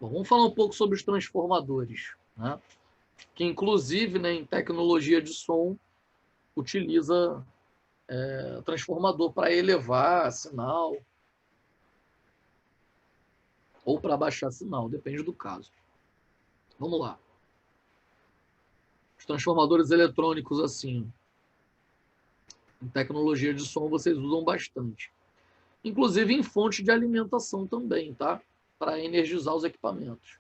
Bom, vamos falar um pouco sobre os transformadores, né? Que, inclusive, né, em tecnologia de som, utiliza transformador para elevar sinal ou para baixar sinal, depende do caso. Vamos lá. Os transformadores eletrônicos, assim, em tecnologia de som, vocês usam bastante. Inclusive em fonte de alimentação também, tá? Para energizar os equipamentos.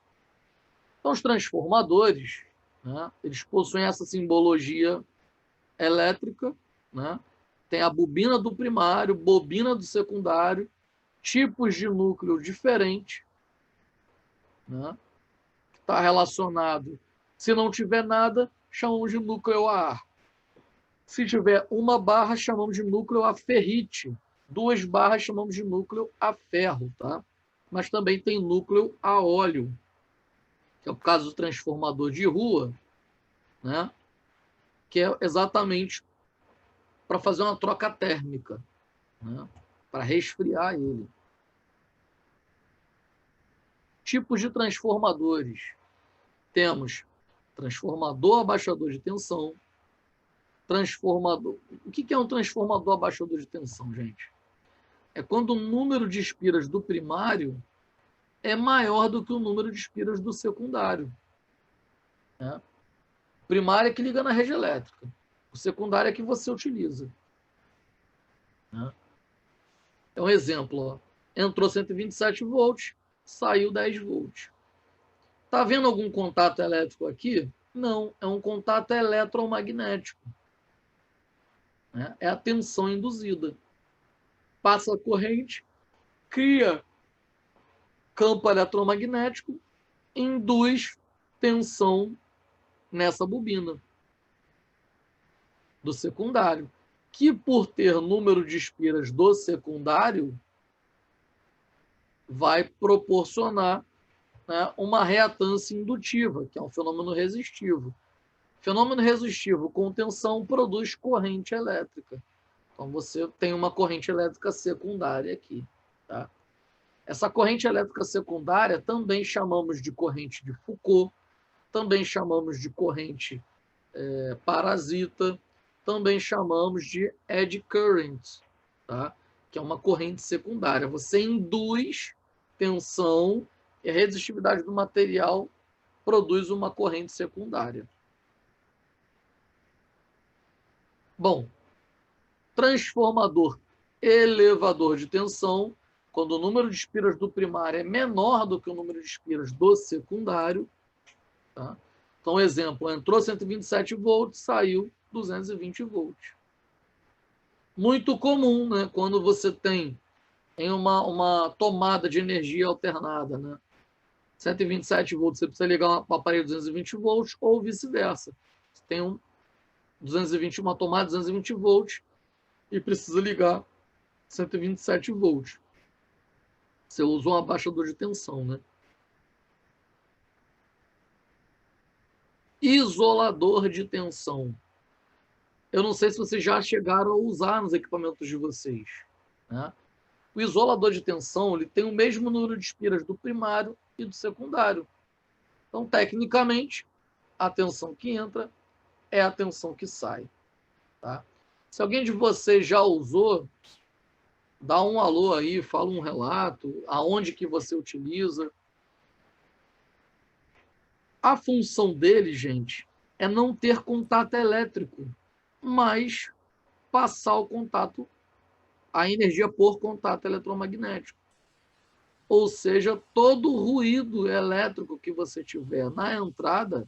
Então, os transformadores, né, eles possuem essa simbologia elétrica, né? Tem a bobina do primário, bobina do secundário, tipos de núcleo diferentes, né? Está relacionado. Se não tiver nada, chamamos de núcleo a ar. Se tiver uma barra, chamamos de núcleo a ferrite. 2 barras, chamamos de núcleo a ferro, tá? Mas também tem núcleo a óleo, que é o caso do transformador de rua, né? Que é exatamente para fazer uma troca térmica, né? Para resfriar ele. Tipos de transformadores. Temos transformador abaixador de tensão, transformador. O que é um transformador abaixador de tensão, gente? É quando o número de espiras do primário é maior do que o número de espiras do secundário, né? O primário é que liga na rede elétrica. O secundário é que você utiliza, né? É um exemplo. Ó. Entrou 127 volts, saiu 10 volts. Está vendo algum contato elétrico aqui? Não, é um contato eletromagnético. Né? É a tensão induzida. Passa a corrente, cria campo eletromagnético, induz tensão nessa bobina do secundário, que por ter número de espiras do secundário, vai proporcionar, né, uma reatância indutiva, que é um fenômeno resistivo. Fenômeno resistivo com tensão produz corrente elétrica. Então, você tem uma corrente elétrica secundária aqui. Tá? Essa corrente elétrica secundária também chamamos de corrente de Foucault, também chamamos de corrente parasita, também chamamos de eddy current, tá? Que é uma corrente secundária. Você induz tensão e a resistividade do material produz uma corrente secundária. Bom, transformador elevador de tensão, quando o número de espiras do primário é menor do que o número de espiras do secundário. Tá? Então, exemplo, entrou 127 volts, saiu 220 volts. Muito comum, né? Quando você tem em uma tomada de energia alternada, né? 127 volts, você precisa ligar um aparelho 220 volts ou vice-versa. Você tem 220, uma tomada de 220 volts e precisa ligar 127 volts. Você usa um abaixador de tensão, né? Isolador de tensão. Eu não sei se vocês já chegaram a usar nos equipamentos de vocês, né? O isolador de tensão ele tem o mesmo número de espiras do primário e do secundário. Então, tecnicamente, a tensão que entra é a tensão que sai. Tá? Se alguém de vocês já usou, dá um alô aí, fala um relato, aonde que você utiliza. A função dele, gente, é não ter contato elétrico, mas passar o contato, a energia por contato eletromagnético. Ou seja, todo ruído elétrico que você tiver na entrada,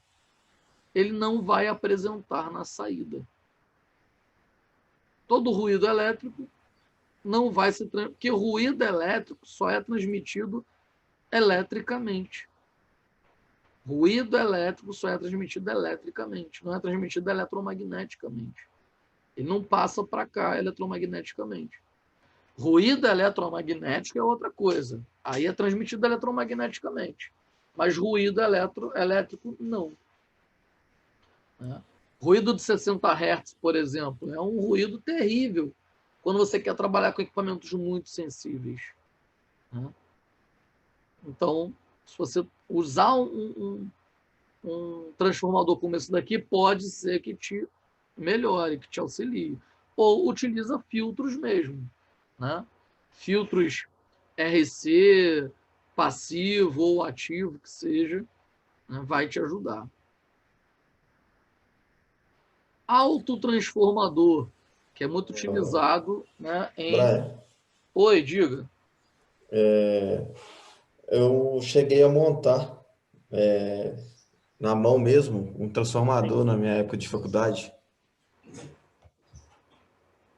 ele não vai apresentar na saída. Todo ruído elétrico não vai se... Porque ruído elétrico só é transmitido eletricamente. Ruído elétrico só é transmitido eletricamente, não é transmitido eletromagneticamente. Ele não passa para cá eletromagneticamente. Ruído eletromagnético é outra coisa. Aí é transmitido eletromagneticamente. Mas ruído elétrico, não. Né? Ruído de 60 Hz, por exemplo, é um ruído terrível quando você quer trabalhar com equipamentos muito sensíveis. Né? Então, Se você usar um transformador como esse daqui, pode ser que te melhore, que te auxilie. Ou utiliza filtros mesmo, né? Filtros RC, passivo ou ativo, que seja, né? Vai te ajudar. Autotransformador, que é muito utilizado, né, em... Brian, Oi, diga. eu cheguei a montar na mão mesmo um transformador na minha época de faculdade,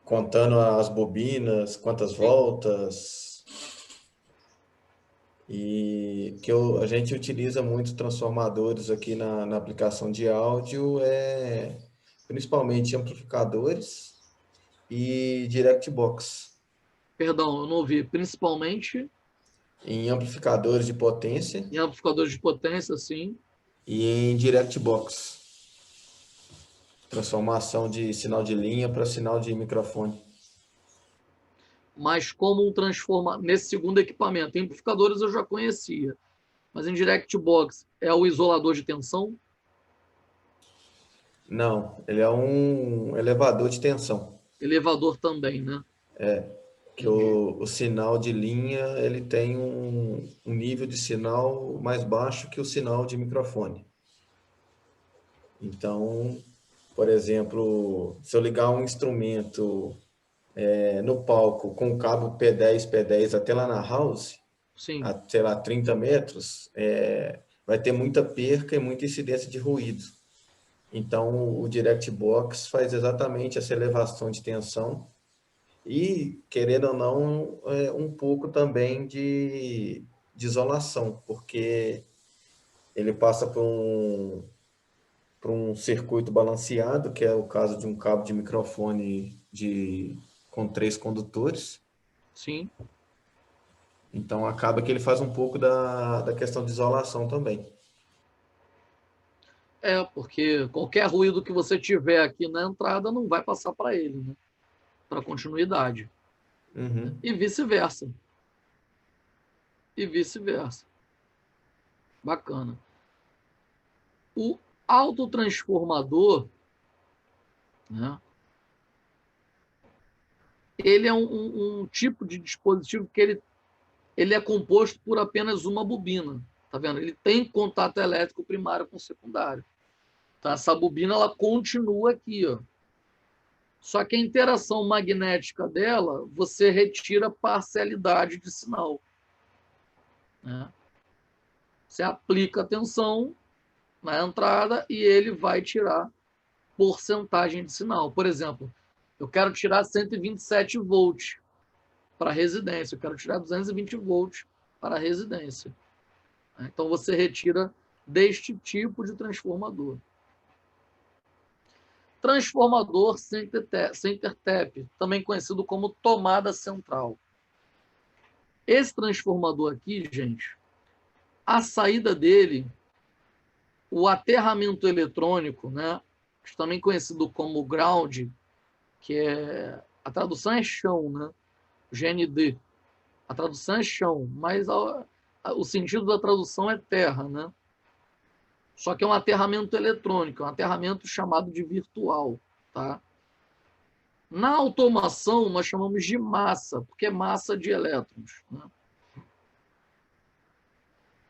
contando as bobinas, quantas Sim. voltas, e que a gente utiliza muito transformadores aqui na aplicação de áudio, principalmente amplificadores e DirectBox. Perdão, eu não ouvi. Principalmente Em amplificadores de potência em amplificadores de potência, sim. e em DirectBox, transformação de sinal de linha para sinal de microfone. Mas como um transformador nesse segundo equipamento. Em amplificadores eu já conhecia, mas em DirectBox é o isolador de tensão, Não, ele é um elevador de tensão, elevador também, né? que Entendi. o sinal de linha ele tem um nível de sinal mais baixo que o sinal de microfone. Então, por exemplo, se eu ligar um instrumento no palco com o cabo P10 até lá na house, Sim, a, sei lá, 30 metros, vai ter muita perca e muita incidência de ruído. Então, o DirectBox faz exatamente essa elevação de tensão e, querendo ou não, um pouco também de isolação, porque ele passa por um circuito balanceado, que é o caso de um cabo de microfone com 3 condutores. sim. Então, acaba que ele faz um pouco da questão de isolação também. É, porque qualquer ruído que você tiver aqui na entrada não vai passar para ele, né? Para continuidade. Uhum. E vice-versa. E vice-versa. Bacana. O autotransformador, né? Ele é um tipo de dispositivo que ele é composto por apenas uma bobina. Tá vendo? Ele tem contato elétrico primário com secundário. Então, essa bobina ela continua aqui, ó. Só que a interação magnética dela, você retira parcialidade de sinal, né? Você aplica a tensão na entrada e ele vai tirar porcentagem de sinal. Por exemplo, eu quero tirar 127 volts para a residência, eu quero tirar 220 volts para a residência. Então você retira deste tipo de transformador. Transformador center tap, também conhecido como tomada central. Esse transformador aqui, gente, a saída dele, o aterramento eletrônico, né, também conhecido como ground, que é a tradução é chão, né, GND. A tradução é chão, mas o sentido da tradução é terra, né? Só que é um aterramento eletrônico, é um aterramento chamado de virtual, tá? Na automação, nós chamamos de massa, porque é massa de elétrons, né?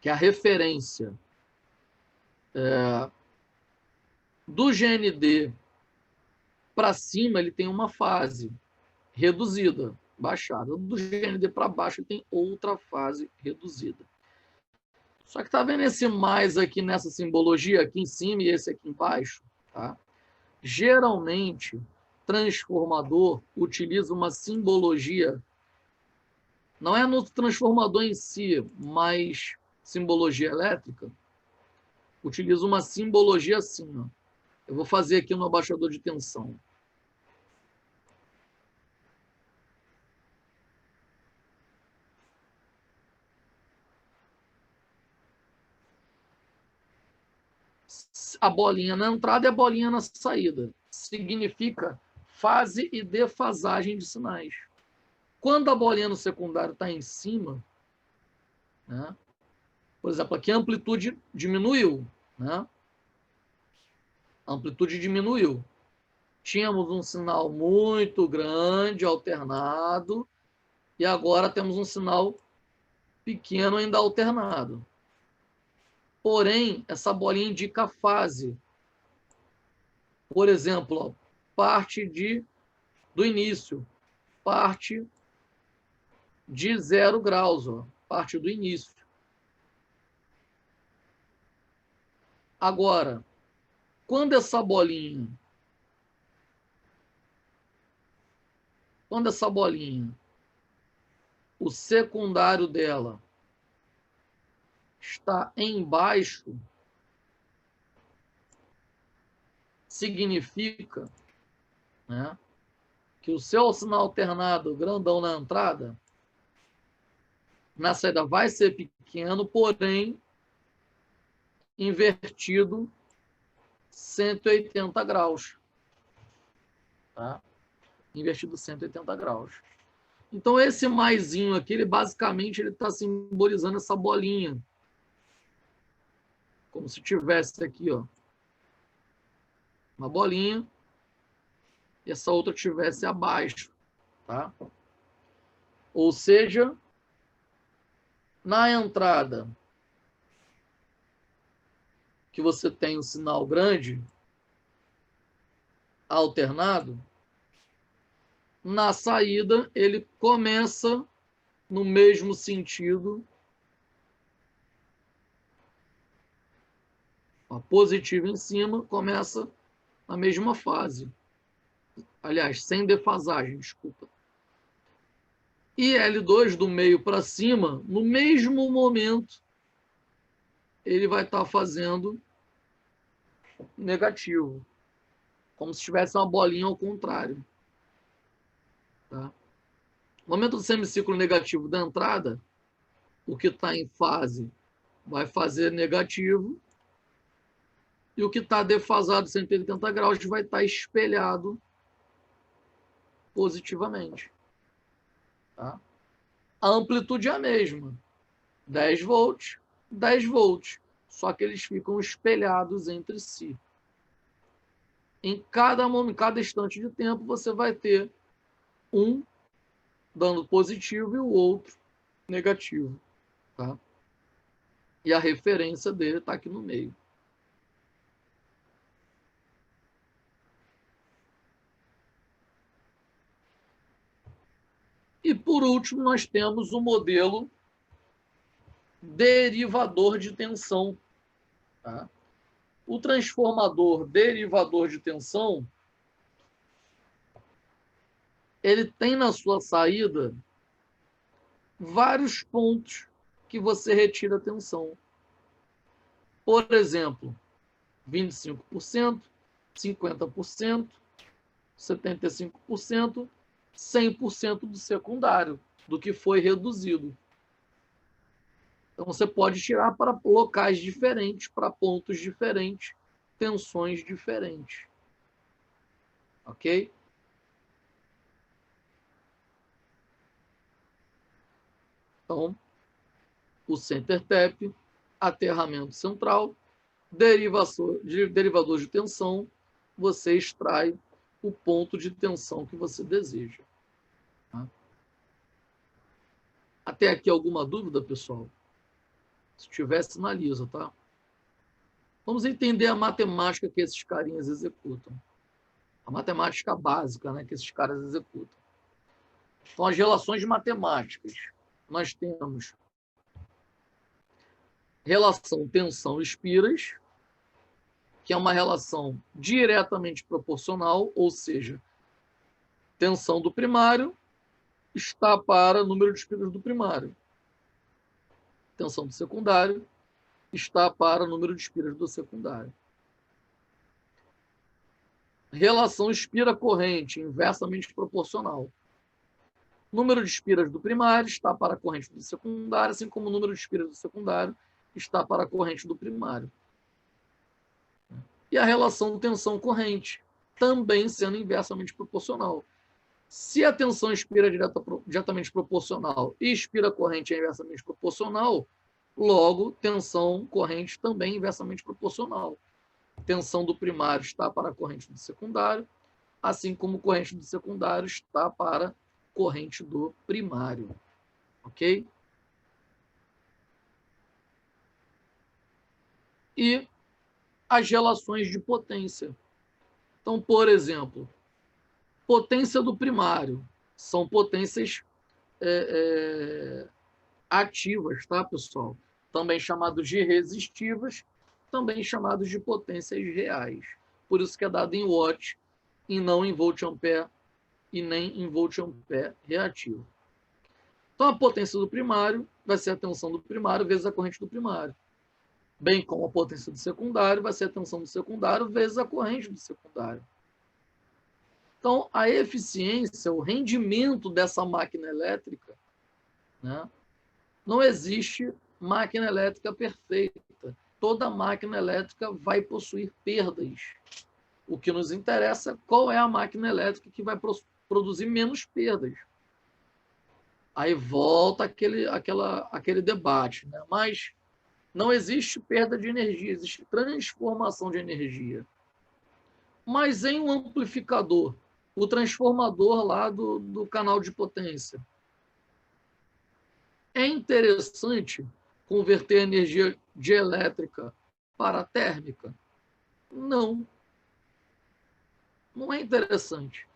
Que é a referência. Do GND para cima, ele tem uma fase reduzida, baixada. Do GND para baixo, ele tem outra fase reduzida. Só que tá vendo esse mais aqui nessa simbologia, aqui em cima e esse aqui embaixo? Tá? Geralmente, transformador utiliza uma simbologia, não é no transformador em si, mas simbologia elétrica, utiliza uma simbologia assim. Ó. Eu vou fazer aqui no abaixador de tensão. A bolinha na entrada e a bolinha na saída. Significa fase e defasagem de sinais. Quando a bolinha no secundário está em cima, né, Por exemplo, aqui a amplitude diminuiu, né? A amplitude diminuiu. Tínhamos um sinal muito grande, alternado, e agora temos um sinal pequeno ainda alternado. Porém, essa bolinha indica a fase. Por exemplo, ó, parte do início, parte de 0 graus, ó, parte do início. Agora, quando essa bolinha, o secundário dela está embaixo, significa, né, que o seu sinal alternado grandão na entrada, na saída vai ser pequeno, porém invertido 180 graus. Tá? Invertido 180 graus. Então, esse maisinho aqui, ele basicamente está simbolizando essa bolinha. Como se tivesse aqui, ó, uma bolinha e essa outra tivesse abaixo. Tá? Ou seja, na entrada que você tem um sinal grande, alternado, na saída ele começa no mesmo sentido, a positiva em cima, começa na mesma fase. Aliás, sem defasagem, desculpa. E L2 do meio para cima, no mesmo momento, ele vai estar fazendo negativo, como se tivesse uma bolinha ao contrário. Tá? No momento do semiciclo negativo da entrada, o que está em fase vai fazer negativo, e o que está defasado 180 graus vai estar espelhado positivamente. Tá? A amplitude é a mesma, 10 volts, 10 volts, só que eles ficam espelhados entre si. Em cada instante de tempo, você vai ter um dando positivo e o outro negativo. Tá? E a referência dele está aqui no meio. E, por último, nós temos o modelo derivador de tensão. Tá? O transformador derivador de tensão, ele tem na sua saída vários pontos que você retira a tensão. Por exemplo, 25%, 50%, 75%, 100% do secundário, do que foi reduzido. Então, você pode tirar para locais diferentes, para pontos diferentes, tensões diferentes. Ok? Então, o center tap, aterramento central, derivador de tensão, você extrai o ponto de tensão que você deseja. Tá? Até aqui alguma dúvida, pessoal? Se tiver, sinaliza, tá? Vamos entender a matemática que esses carinhas executam. A matemática básica, né, que esses caras executam. São as relações matemáticas. Nós temos relação tensão-espiras, que é uma relação diretamente proporcional, ou seja, tensão do primário está para o número de espiras do primário. Tensão do secundário está para o número de espiras do secundário. Relação espira-corrente, inversamente proporcional. Número de espiras do primário está para a corrente do secundário, assim como o número de espiras do secundário está para a corrente do primário. E a relação tensão-corrente, também sendo inversamente proporcional. Se a tensão espira diretamente proporcional e espira-corrente é inversamente proporcional, Logo, tensão corrente também inversamente proporcional. Tensão do primário está para a corrente do secundário, assim como corrente do secundário está para corrente do primário. Ok? E as relações de potência. Então, por exemplo, potência do primário são potências ativas, tá, pessoal? Também chamados de resistivas, também chamados de potências reais. Por isso que é dado em watt e não em volt-ampere e nem em volt-ampere reativo. Então, a potência do primário vai ser a tensão do primário vezes a corrente do primário. Bem como a potência do secundário vai ser a tensão do secundário vezes a corrente do secundário. Então, a eficiência, o rendimento dessa máquina elétrica, né? Não existe máquina elétrica perfeita. Toda máquina elétrica vai possuir perdas. O que nos interessa é qual é a máquina elétrica que vai produzir menos perdas. Aí volta aquele debate, né? Mas não existe perda de energia, existe transformação de energia. Mas em um amplificador, o transformador lá do canal de potência, é interessante converter a energia dielétrica para a térmica? Não, não é interessante.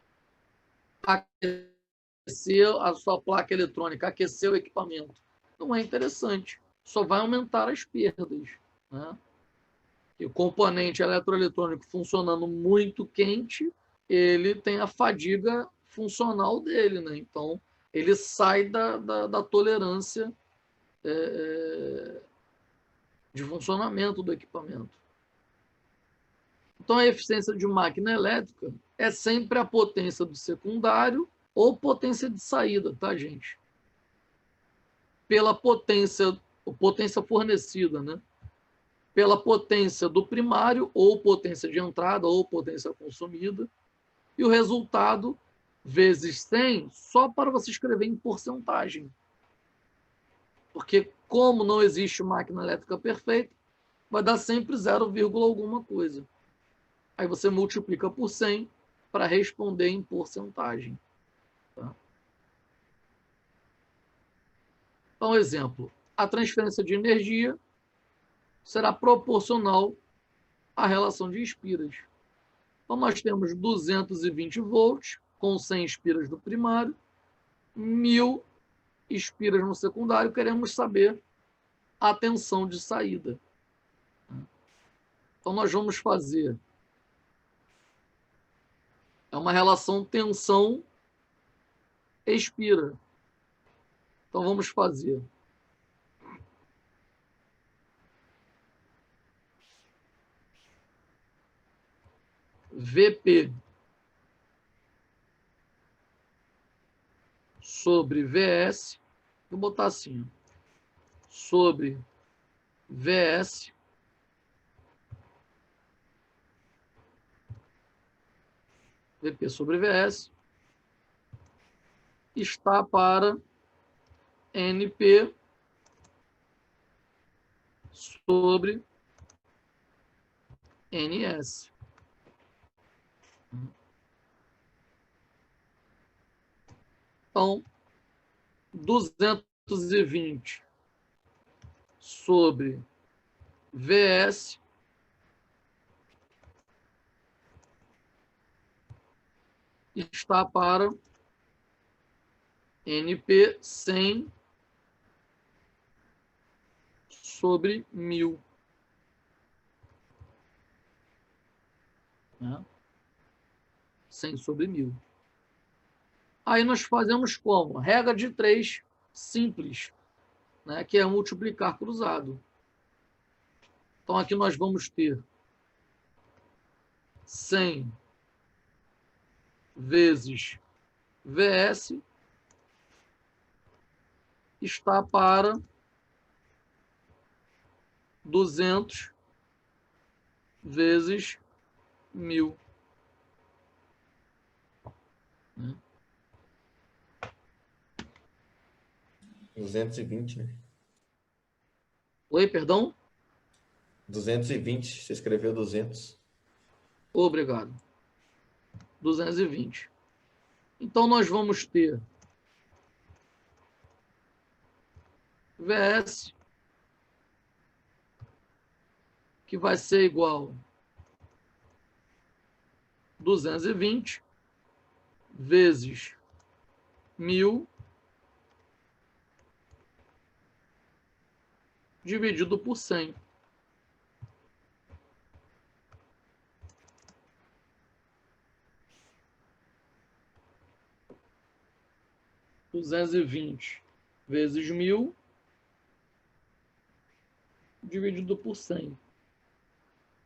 Aquecer a sua placa eletrônica, aquecer o equipamento, não é interessante. Só vai aumentar as perdas, né? E o componente eletroeletrônico funcionando muito quente, ele tem a fadiga funcional dele, né? Então, ele sai da tolerância de funcionamento do equipamento. Então, a eficiência de máquina elétrica é sempre a potência do secundário ou potência de saída, tá, gente? Pela potência fornecida, né? Pela potência do primário, ou potência de entrada, ou potência consumida, e o resultado vezes 100 só para você escrever em porcentagem. Porque, como não existe máquina elétrica perfeita, vai dar sempre 0, alguma coisa. Aí você multiplica por 100 para responder em porcentagem. Tá? Então, exemplo, a transferência de energia será proporcional à relação de espiras. Então, nós temos 220 volts com 100 espiras no primário, 1000 espiras no secundário, queremos saber a tensão de saída. Então, nós vamos fazer uma relação tensão-expira. Então, vamos fazer Vp sobre Vs, vou botar assim, sobre Vs Vp sobre Vs está para Np sobre Ns. Então, 220 sobre Vs está para Np 100 sobre 1000. Né? 100 sobre 1000. Aí nós fazemos como? Regra de 3 simples, né? Que é multiplicar cruzado. Então, aqui nós vamos ter 100 vezes Vs está para 200 vezes 1000. Né? 220, né? Oi, perdão? 220, você escreveu 200. Obrigado. 220. Então, nós vamos ter VS, que vai ser igual a 220 vezes 1.000 dividido por 100. (220 vezes 1.000 dividido por 100.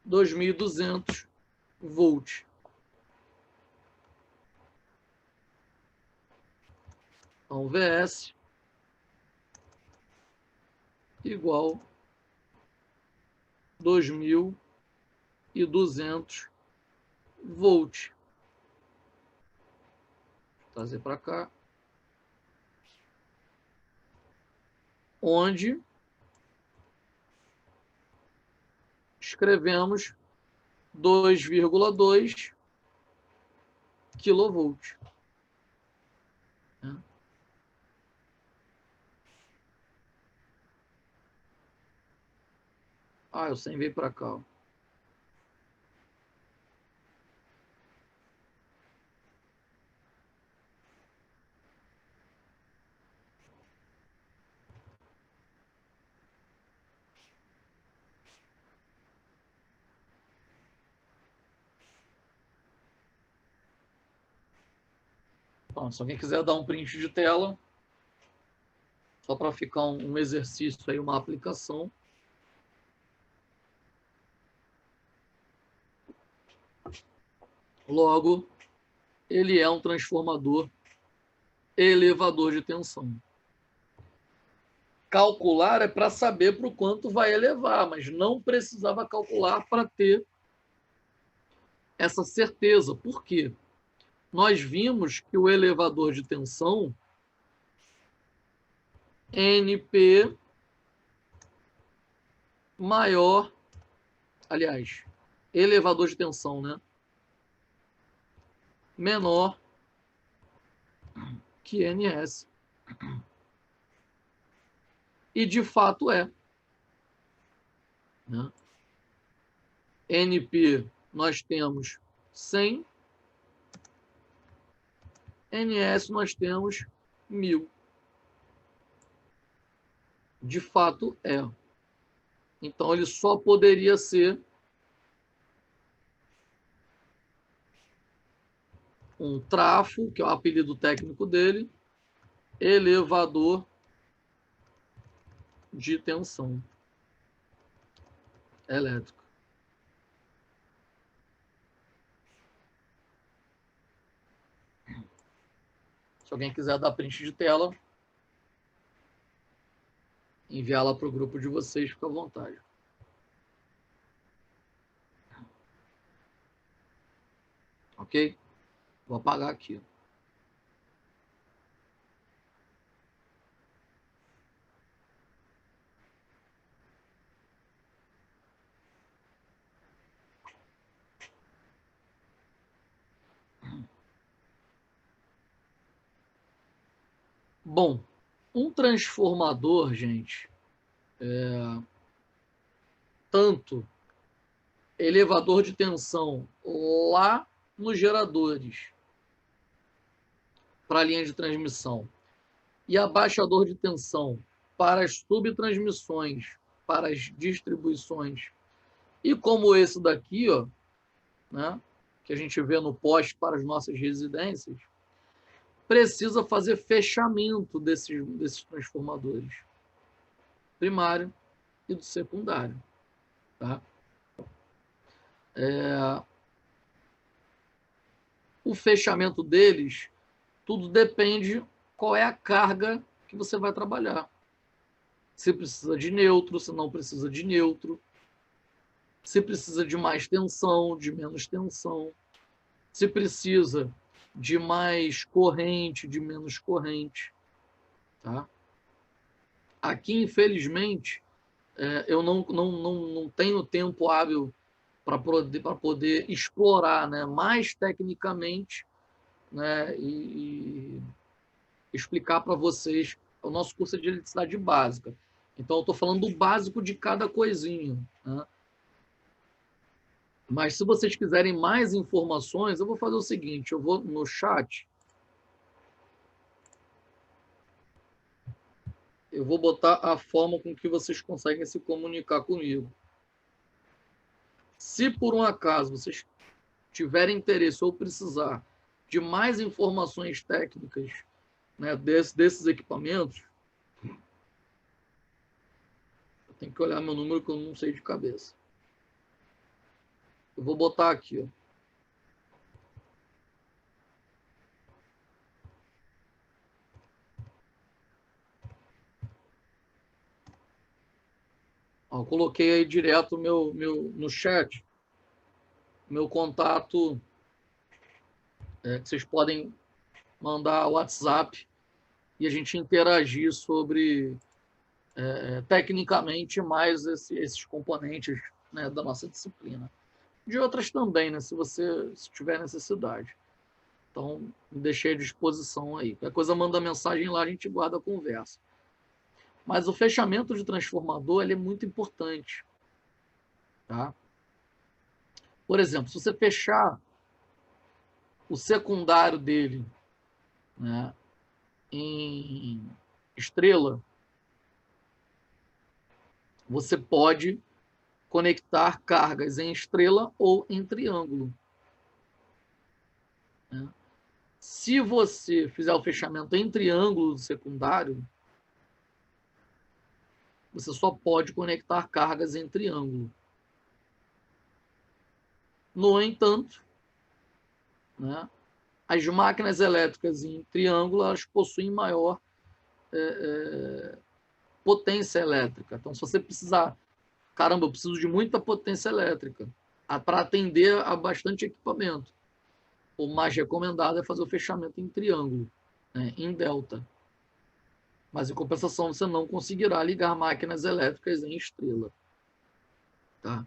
2.200 volts. Então, VS igual 2.200 volts. Vou trazer para cá. Onde escrevemos 2,2 kV. Ah, eu sem veio para cá. Ó. Então, se alguém quiser dar um print de tela, só para ficar um exercício aí, uma aplicação. Logo, ele é um transformador elevador de tensão. Calcular é para saber para o quanto vai elevar, mas não precisava calcular para ter essa certeza. Por quê? Nós vimos que o elevador de tensão, NP maior, aliás, elevador de tensão, né? Menor que NS. E de fato é. Né? NP nós temos 100, NS nós temos 1.000. De fato é. Então ele só poderia ser um trafo, que é o apelido técnico dele, elevador de tensão elétrica. Se alguém quiser dar print de tela, enviá-la para o grupo de vocês, fica à vontade. Ok? Vou apagar aqui. Bom, um transformador, gente, tanto elevador de tensão lá nos geradores para a linha de transmissão e abaixador de tensão para as subtransmissões, para as distribuições, e como esse daqui, ó, né, que a gente vê no poste para as nossas residências, precisa fazer fechamento desses transformadores primário e do secundário. Tá? O fechamento deles, tudo depende qual é a carga que você vai trabalhar. Se precisa de neutro, se não precisa de neutro. Se precisa de mais tensão, de menos tensão. Se precisa de mais corrente, de menos corrente. Tá? Aqui, infelizmente, eu não tenho tempo hábil para poder explorar, né, mais tecnicamente, né, e explicar para vocês. O nosso curso é de eletricidade básica. Então, eu estou falando do básico de cada coisinha, né? Mas, se vocês quiserem mais informações, eu vou fazer o seguinte, eu vou no chat, eu vou botar a forma com que vocês conseguem se comunicar comigo. Se, por um acaso, vocês tiverem interesse ou precisar de mais informações técnicas, né, desses equipamentos, eu tenho que olhar meu número que eu não sei de cabeça. Eu vou botar aqui, ó. Eu coloquei aí direto no chat, meu contato, que vocês podem mandar WhatsApp e a gente interagir sobre, tecnicamente, mais esses componentes, né, da nossa disciplina. De outras também, né, se tiver necessidade. Então, me deixei à disposição aí. Qualquer coisa, manda mensagem lá, a gente guarda a conversa. Mas o fechamento de transformador, ele é muito importante. Tá? Por exemplo, se você fechar o secundário dele, né, em estrela, você pode conectar cargas em estrela ou em triângulo. Né? Se você fizer o fechamento em triângulo do secundário, você só pode conectar cargas em triângulo. No entanto, né, as máquinas elétricas em triângulo, elas possuem maior potência elétrica. Então, se você precisar, caramba, eu preciso de muita potência elétrica para atender a bastante equipamento, o mais recomendado é fazer o fechamento em triângulo, né, em delta. Mas, em compensação, você não conseguirá ligar máquinas elétricas em estrela. Tá?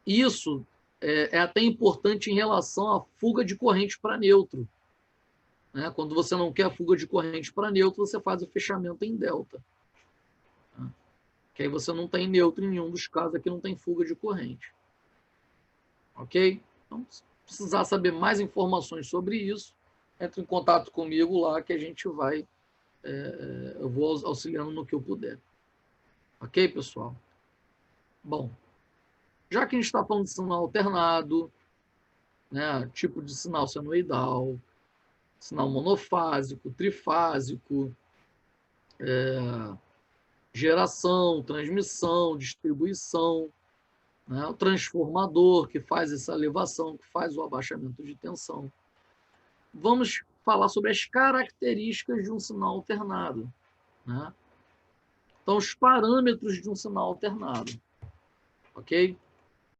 Isso é até importante em relação à fuga de corrente para neutro. Né? Quando você não quer a fuga de corrente para neutro, você faz o fechamento em delta. Tá? Que aí você não tem neutro em nenhum dos casos, aqui não tem fuga de corrente. Ok? Então, se precisar saber mais informações sobre isso, entre em contato comigo lá que a gente vai, eu vou auxiliando no que eu puder. Ok, pessoal? Bom, já que a gente está falando de sinal alternado, né, tipo de sinal senoidal, sinal monofásico, trifásico, geração, transmissão, distribuição, né, o transformador que faz essa elevação, que faz o abaixamento de tensão. Vamos falar sobre as características de um sinal alternado. Né? Então, os parâmetros de um sinal alternado. Ok?